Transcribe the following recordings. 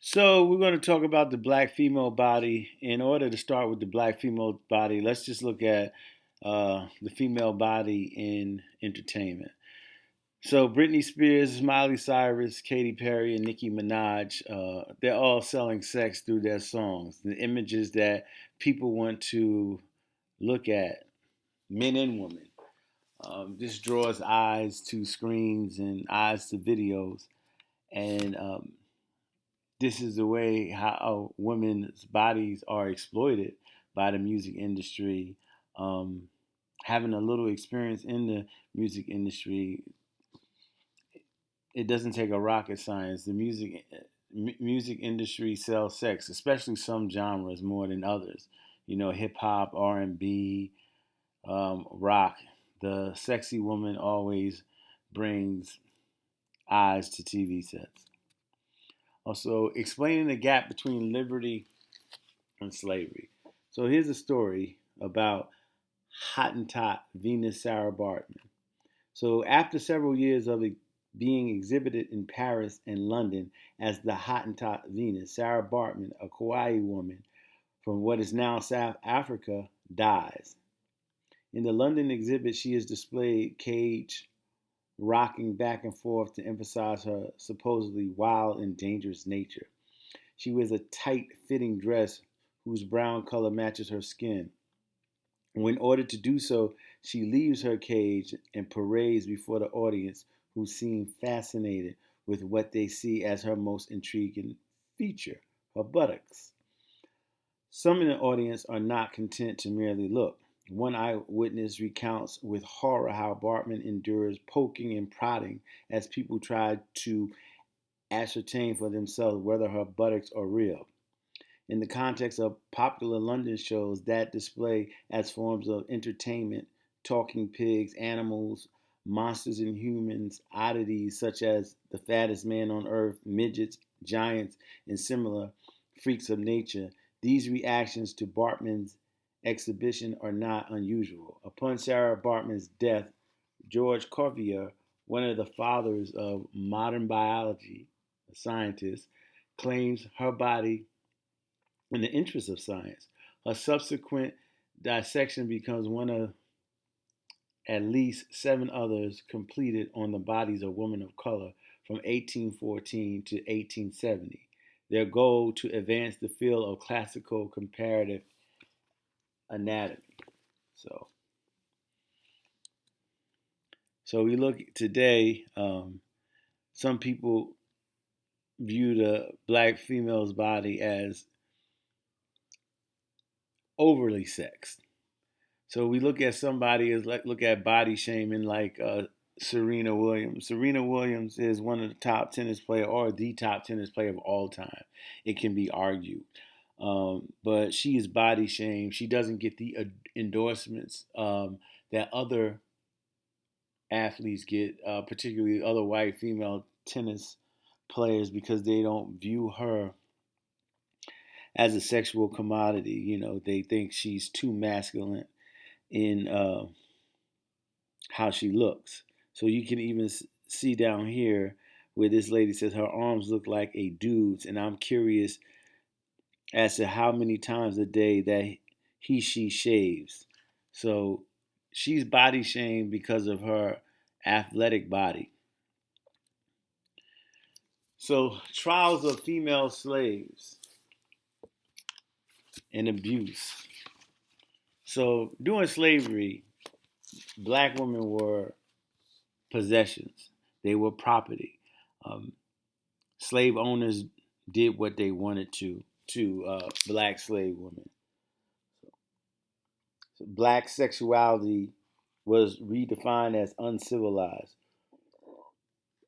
So we're going to talk about the black female body. In order to start with the black female body, let's just look at the female body in entertainment. So Britney Spears, Miley Cyrus, Katy Perry, and Nicki Minaj, they're all selling sex through their songs. The images that people want to look at, men and women. This draws eyes to screens and eyes to videos. And this is the way how women's bodies are exploited by the music industry. Um, Having a little experience in the music industry, it doesn't take a rocket science. The music industry sells sex, especially some genres more than others. You know, hip hop, R&B, rock. The sexy woman always brings eyes to TV sets. Also, explaining the gap between liberty and slavery. So here's a story about Hottentot Venus Sarah Bartman. So after several years of being exhibited in Paris and London as the Hottentot Venus, Sarah Bartman, a Kauai woman from what is now South Africa, dies. In the London exhibit, she is displayed caged, rocking back and forth to emphasize her supposedly wild and dangerous nature. She wears a tight fitting dress whose brown color matches her skin. In order to do so, she leaves her cage and parades before the audience, who seem fascinated with what they see as her most intriguing feature, her buttocks. Some in the audience are not content to merely look. One eyewitness recounts with horror how Bartman endures poking and prodding as people try to ascertain for themselves whether her buttocks are real. In the context of popular London shows that display as forms of entertainment, talking pigs, animals, monsters and humans, oddities such as the fattest man on earth, midgets, giants, and similar freaks of nature, these reactions to Bartman's exhibition are not unusual. Upon Sarah Bartman's death, George Cuvier, one of the fathers of modern biology, a scientist, claims her body in the interest of science. Her subsequent dissection becomes one of at least seven others completed on the bodies of women of color from 1814 to 1870. Their goal to advance the field of classical comparative anatomy. So, so we look today. Some people view the black female's body as overly sexed. So we look at somebody as like look at body shaming like Serena Williams. Serena Williams is one of the top tennis player or the top tennis player of all time. It can be argued, but she is body shamed. She doesn't get the endorsements that other athletes get, particularly other white female tennis players, because they don't view her as a sexual commodity. You know, they think she's too masculine in how she looks. So you can even see down here where this lady says her arms look like a dude's, and I'm curious as to how many times a day that she shaves. So she's body shamed because of her athletic body. So trials of female slaves and abuse. So during slavery, black women were possessions. They were property. Um, Slave owners did what they wanted to black slave women. So black sexuality was redefined as uncivilized.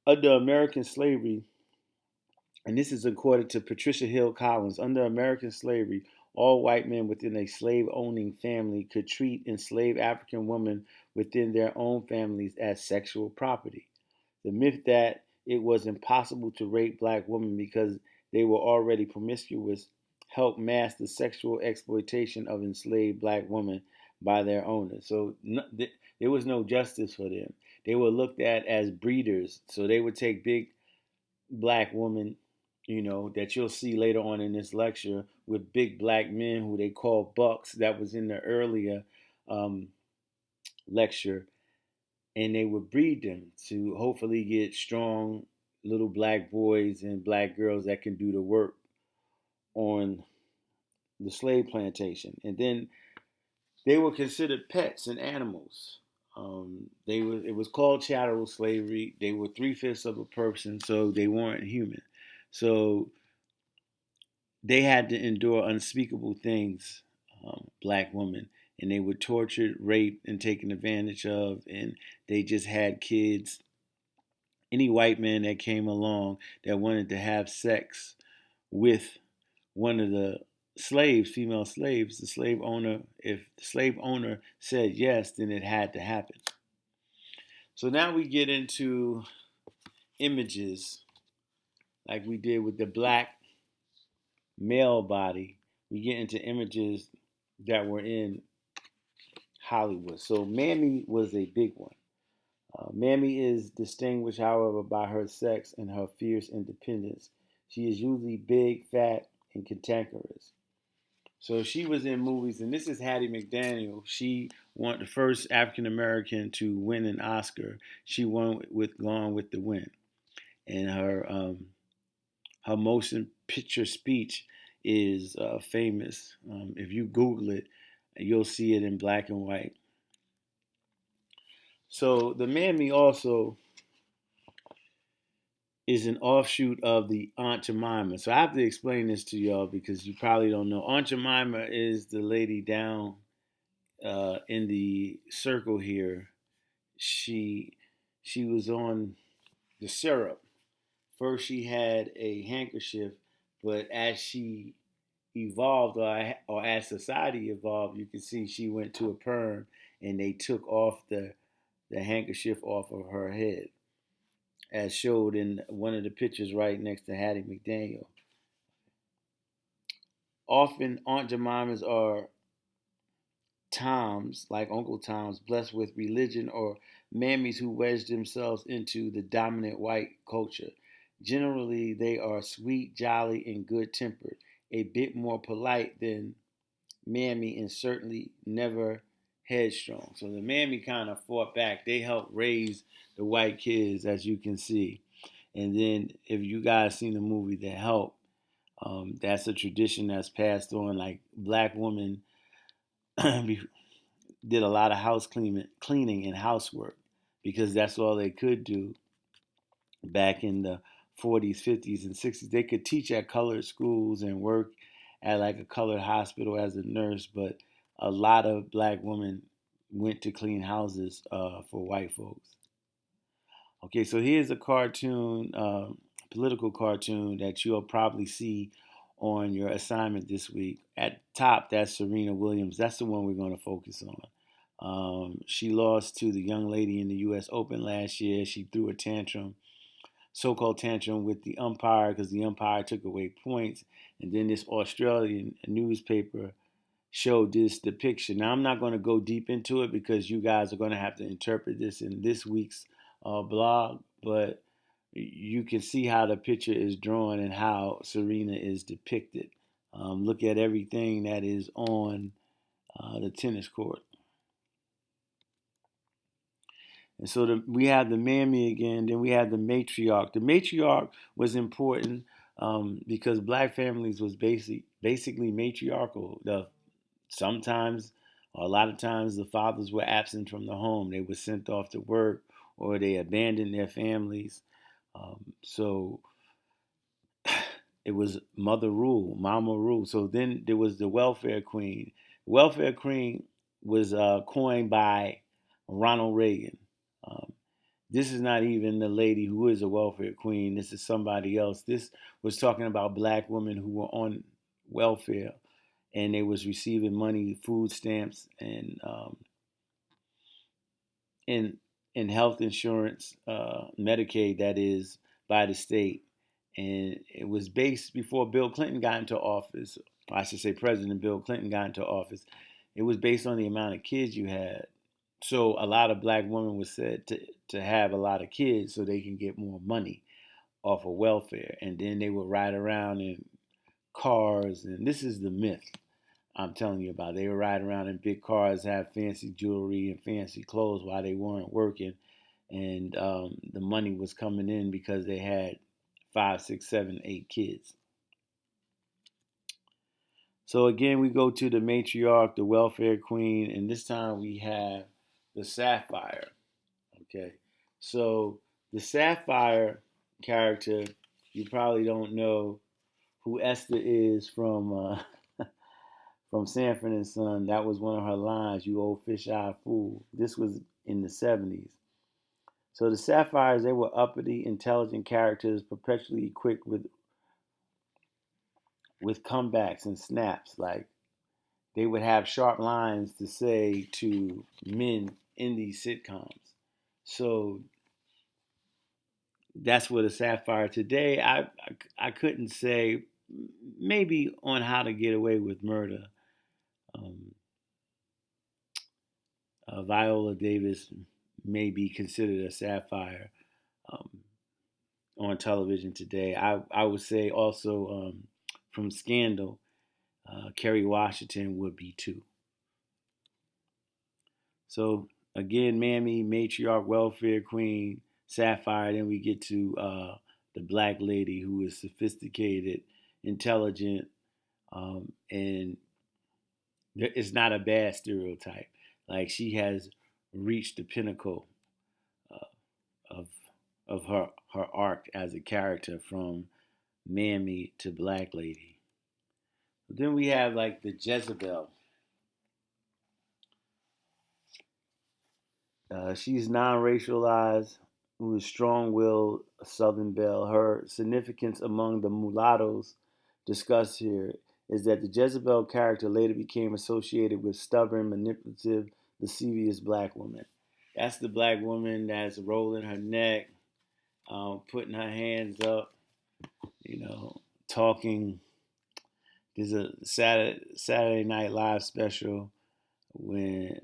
Under American slavery, and this is according to Patricia Hill Collins, under American slavery, all white men within a slave owning family could treat enslaved African women within their own families as sexual property. The myth that it was impossible to rape black women because they were already promiscuous helped mask the sexual exploitation of enslaved black women by their owners. So there was no justice for them. They were looked at as breeders. So they would take big black women that you'll see later on in this lecture with big black men who they call bucks. That was in the earlier um, lecture, and they would breed them to hopefully get strong little black boys and black girls that can do the work on the slave plantation. And then they were considered pets and animals. It was called chattel slavery. They were 3/5 of a person, so they weren't human. So they had to endure unspeakable things, black women, and they were tortured, raped, and taken advantage of, and they just had kids. Any white man that came along that wanted to have sex with one of the slaves, female slaves, the slave owner, if the slave owner said yes, then it had to happen. So now we get into images like we did with the black male body. We get into images that were in Hollywood. So Mammy was a big one. Mammy is distinguished, however, by her sex and her fierce independence. She is usually big, fat, and cantankerous. So she was in movies, and this is Hattie McDaniel. She won the first African American to win an Oscar. She won with Gone with the Wind, and her motion picture speech is famous. If you Google it, you'll see it in black and white. So the Mammy also is an offshoot of the Aunt Jemima. So I have to explain this to y'all because you probably don't know. Aunt Jemima is the lady down in the circle here. She she was on the syrup. First, she had a handkerchief, but as she evolved, or as society evolved, you can see she went to a perm, and they took off the handkerchief off of her head, as showed in one of the pictures right next to Hattie McDaniel. Often, Aunt Jemimas are Toms, like Uncle Toms, blessed with religion, or mammies who wedge themselves into the dominant white culture. Generally, they are sweet, jolly, and good tempered, a bit more polite than mammy, and certainly never headstrong. So the mammy kind of fought back. They helped raise the white kids, as you can see. And then, if you guys seen the movie The Help, that's a tradition that's passed on. Like black women did a lot of cleaning and housework because that's all they could do back in the 40s, 50s, and 60s. They could teach at colored schools and work at like a colored hospital as a nurse, but a lot of black women went to clean houses for white folks. Okay, so here's a cartoon, political cartoon that you'll probably see on your assignment this week. At top, that's Serena Williams. That's the one we're going to focus on. She lost to the young lady in the U.S. Open last year. She threw a tantrum, so-called tantrum, with the umpire because the umpire took away points. And then this Australian newspaper showed this depiction. Now, I'm not going to go deep into it because you guys are going to have to interpret this in this week's blog, but you can see how the picture is drawn and how Serena is depicted. Look at everything that is on the tennis court. And so we have the mammy again, then we have the matriarch. The matriarch was important because black families was basically matriarchal. Sometimes, or a lot of times, the fathers were absent from the home. They were sent off to work or they abandoned their families. So it was mother rule, mama rule. So then there was the welfare queen. Welfare queen was coined by Ronald Reagan. Um, this is not even the lady who is a welfare queen. This is somebody else. This was talking about black women who were on welfare and they was receiving money, food stamps, and and health insurance, Medicaid, that is, by the state. And it was based before Bill Clinton got into office. I should say President Bill Clinton got into office. It was based on the amount of kids you had. So a lot of black women were said to have a lot of kids so they can get more money. off of welfare, and then they would ride around in cars, and this is the myth I'm telling you about. They would ride around in big cars, have fancy jewelry and fancy clothes while they weren't working, and the money was coming in because they had 5, 6, 7, 8 kids. So again, we go to the matriarch, the welfare queen, and this time we have the sapphire. Okay, so the sapphire character, you probably don't know who Esther is from Sanford and Son. That was one of her lines, "You old fish-eyed fool." This was in the 70s. So the sapphires, they were uppity, intelligent characters, perpetually equipped with comebacks and snaps. Like they would have sharp lines to say to men in these sitcoms. So that's what a sapphire today. I couldn't say, maybe on How to Get Away with Murder. Um, Viola Davis may be considered a sapphire um, on television today. I would say also from Scandal, Kerry Washington would be too. So again, Mammy, matriarch, welfare queen, sapphire. Then we get to the black lady who is sophisticated, intelligent, and it's not a bad stereotype. Like she has reached the pinnacle uh, of her arc as a character from Mammy to Black Lady. But then we have like the Jezebel. She's non-racialized, who is strong-willed, a Southern belle. Her significance among the mulattoes discussed here is that the Jezebel character later became associated with stubborn, manipulative, lascivious black women. That's the black woman that's rolling her neck, putting her hands up, talking. There's a Saturday Night Live special when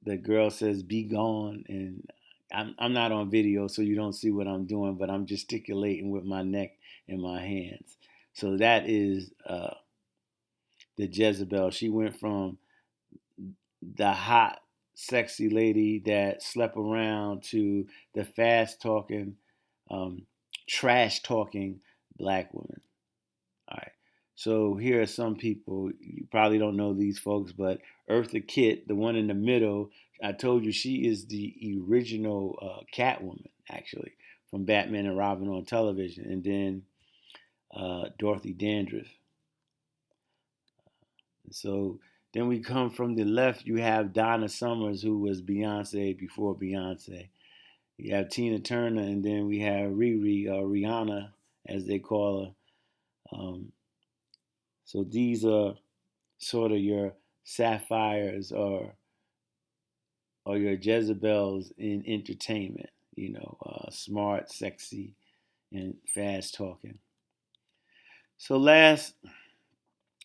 the girl says "be gone," and I'm not on video, so you don't see what I'm doing, but I'm gesticulating with my neck and my hands. So that is the Jezebel. She went from the hot, sexy lady that slept around to the fast talking, um, trash talking black woman. All right. So here are some people. You probably don't know these folks, but Eartha Kitt, the one in the middle, I told you she is the original Catwoman, actually, from Batman and Robin on television. And then Dorothy Dandridge. So then we come from the left, you have Donna Summers, who was Beyonce before Beyonce. You have Tina Turner, and then we have Riri, or Rihanna, as they call her. So these are sort of your sapphires or your Jezebels in entertainment. Smart, sexy, and fast talking. So last,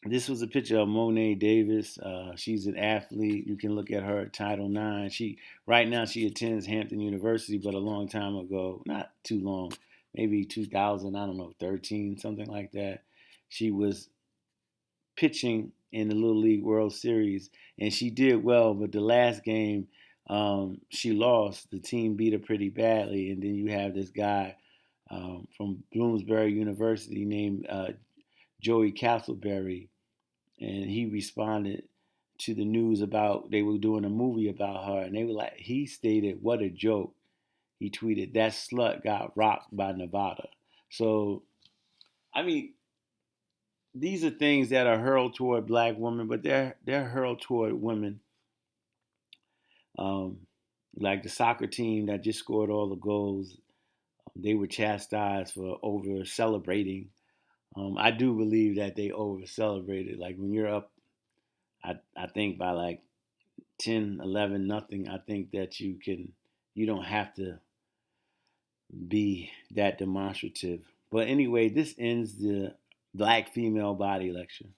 this was a picture of Monet Davis. She's an athlete. You can look at her at Title IX. Right now she attends Hampton University, but a long time ago, not too long, maybe 2000, I don't know, 13, something like that. She was pitching in the Little League World Series, and she did well. But the last game, she lost. The team beat her pretty badly, and then you have this guy from Bloomsbury University named Joey Castleberry, and he responded to the news about they were doing a movie about her, and they were like, he stated, "What a joke." He tweeted, "That slut got rocked by Nevada." So, I mean, these are things that are hurled toward black women, but they're hurled toward women. Um, like the soccer team that just scored all the goals, they were chastised for over celebrating. I do believe that they over celebrated. Like when you're up, I think by like 10, 11, nothing. I think that you don't have to be that demonstrative. But anyway, this ends the Black Female Body Lecture.